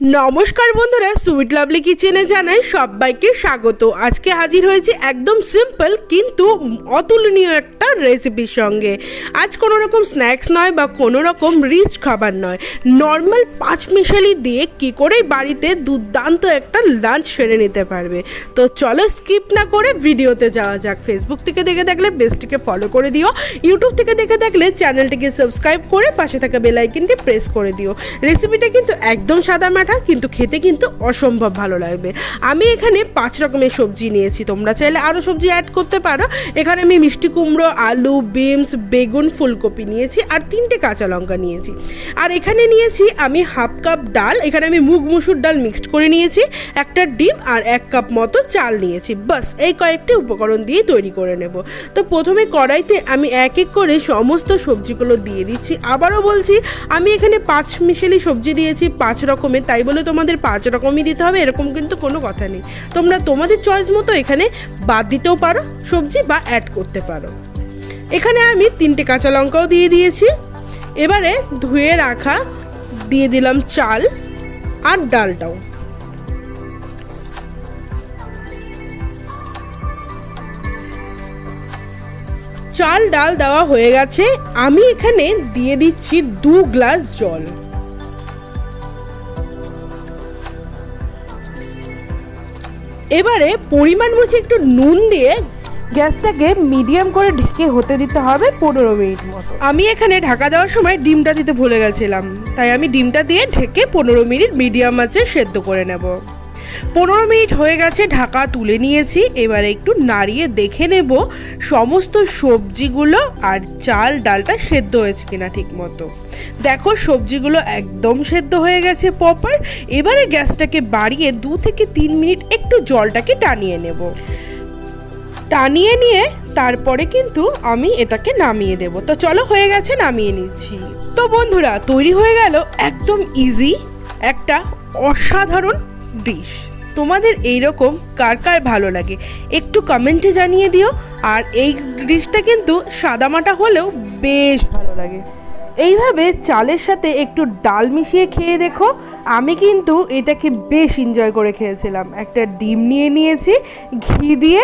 নমস্কার বন্ধুরা, sweet lovely কিচেনে জানাই সবাইকে স্বাগত। আজকে হাজির হয়েছে একদম সিম্পল কিন্তু অতুলনীয় একটা রেসিপির সঙ্গে। আজ কোনো রকম স্ন্যাক্স নয় বা কোনো রকম রিচ খাবার নয়, নর্মাল পাঁচমিশালি দিয়ে কি করে বাড়িতে দুর্দান্ত একটা লাঞ্চ সেরে নিতে পারবে। তো চলো স্কিপ না করে ভিডিওতে যাওয়া যাক। ফেসবুক থেকে দেখে থাকলে পেজটিকে ফলো করে দিও, ইউটিউব থেকে দেখে থাকলে চ্যানেলটিকে সাবস্ক্রাইব করে পাশে থাকা বেল আইকনটি প্রেস করে দিও। রেসিপিটা কিন্তু একদম সাদা কিন্তু খেতে কিন্তু অসম্ভব ভালো লাগবে। আমি এখানে 5 রকমের সবজি নিয়েছি, তোমরা চাইলে আরও সবজি অ্যাড করতে পারো। এখানে আমি মিষ্টি কুমড়ো, আলু, বিনস, বেগুন, ফুলকপি নিয়েছি আর 3টে কাঁচা লঙ্কা নিয়েছি। আর এখানে নিয়েছি আমি হাফ কাপ ডাল, এখানে আমি মুগ মুসুর ডাল মিক্সড করে নিয়েছি, একটা ডিম আর 1 কাপ মতো চাল নিয়েছি। বাস এই কয়েকটি উপকরণ দিয়ে তৈরি করে নেব। তো প্রথমে কড়াইতে আমি এক এক করে সমস্ত সবজিগুলো দিয়ে দিচ্ছি। আবারও বলছি, আমি এখানে 5 মিশালি সবজি দিয়েছি 5 রকমের, তাই বলে তোমাদের 5 রকমই দিতে হবে এরকম কিন্তু কোনো কথা নেই। তোমরা তোমাদের চয়েস মতো এখানে বাদ দিতেও পারো সবজি বা অ্যাড করতে পারো। এখানে আমি 3টে কাঁচা লঙ্কাও দিয়ে দিয়েছি। এবারে ধুয়ে রাখা দিয়ে দিলাম চাল আর ডালটাও। চাল ডাল দেওয়া হয়ে গেছে, আমি এখানে দিয়ে দিচ্ছি 2 গ্লাস জল। এবারে পরিমাণ মতো একটু নুন দিয়ে গ্যাসটাকে মিডিয়াম করে ঢেকে হতে দিতে হবে 15 মিনিট মতো। আমি এখানে ঢাকা দেওয়ার সময় ডিমটা দিতে ভুলে গেছিলাম, তাই আমি ডিমটা দিয়ে ঢেকে 15 মিনিট মিডিয়াম আঁচে সেদ্ধ করে নেব। 15 মিনিট হয়ে গেছে, ঢাকা তুলে নিয়েছি। এবারে একটু নাড়িয়ে দেখে নেব সমস্ত সবজিগুলো আর চাল ডালটা সেদ্ধ হয়েছে কিনা ঠিক মতো। দেখো সবজিগুলো একদম সেদ্ধ হয়ে গেছে প্রপার। এবারে গ্যাসটাকে বাড়িয়ে 2 থেকে 3 মিনিট একটু জলটাকে টানিয়ে নেব। টানিয়ে নিয়ে তারপরে কিন্তু আমি এটাকে নামিয়ে দেব। তো চলো হয়ে গেছে, নামিয়ে নিচ্ছি। তো বন্ধুরা, তৈরি হয়ে গেল একদম ইজি একটা অসাধারণ ডিশ। তোমাদের এইরকম কার কার ভালো লাগে একটু কমেন্টে জানিয়ে দিও। আর এই ডিশটা কিন্তু সাদামাটা হলেও বেশ ভালো লাগে। এইভাবে চালের সাথে একটু ডাল মিশিয়ে খেয়ে দেখো। আমি কিন্তু এটাকে বেশ এনজয় করে খেয়েছিলাম। একটা ডিম নিয়ে নিয়েছি, ঘি দিয়ে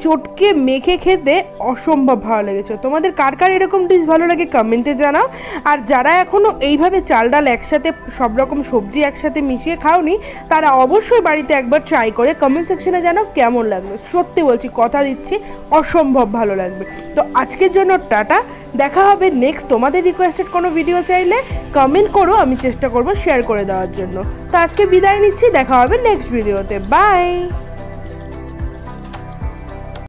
চটকে মেখে খেতে অসম্ভব ভালো লেগেছে। তোমাদের কার কার এরকম ডিশ ভালো লাগে কমেন্টে জানাও। আর যারা এখনও এইভাবে চাল ডাল একসাথে সব রকম সবজি একসাথে মিশিয়ে খাওনি, তারা অবশ্যই বাড়িতে একবার ট্রাই করে কমেন্ট সেকশনে জানাও কেমন লাগলো। সত্যি বলছি, কথা দিচ্ছি অসম্ভব ভালো লাগবে। তো আজকের জন্য টাটা, দেখা হবে নেক্সট। তোমাদের রিকোয়েস্টেড কোনো ভিডিও চাইলে কমেন্ট করো, আমি চেষ্টা করব শেয়ার করে দেওয়ার জন্য। তো আজকে বিদায় নিচ্ছি, দেখা হবে নেক্সট ভিডিওতে। বাই।